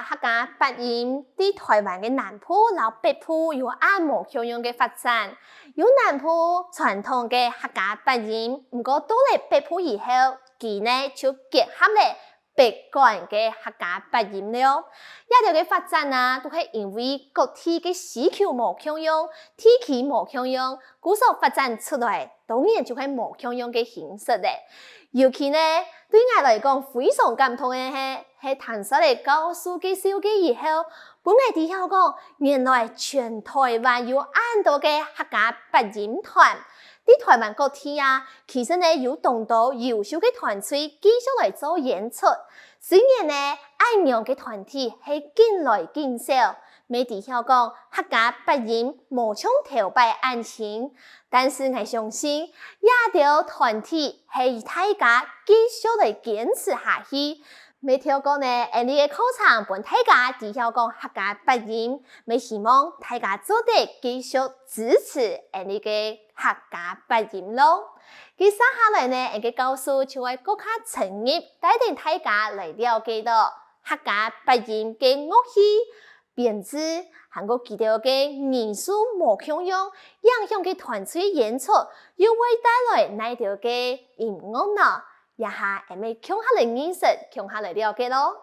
客家八音在台湾的南部和北部有按模共用的发展，有南部传统的客家八音，不过到了北部以后，佢呢就结合了北港的客家八音了。一条嘅发展啊，都係因為各地嘅需求無共用，地區無共用，故所發展出來，當然就係無共用嘅形式咧。尤其呢，對我來講非常感動嘅係談出嚟告訴嘅小記以後，本來啲人講，原來全台灣有咁多嘅客家八音團，啲台灣各地啊，其實呢有眾多優秀嘅團隊繼續來做演出。雖然呢，咁樣嘅團體係漸來漸少，未啲人講客家八音無從頭擺案情。但是我相信，一條團體係大家繼續來堅持下去。每條講呢，你嘅課程本大家知曉講客家八音，咪希望大家做得繼續支持你嘅客家八音咯。佢接下來呢，我嘅告訴就係更加深入，帶領大家來了解到客家八音嘅樂器、編制，還有佢哋嘅藝術無共用，影響嘅團隊演出，又會帶來哪條嘅音樂呢？一下我哋共下來認識，共下來了解咯。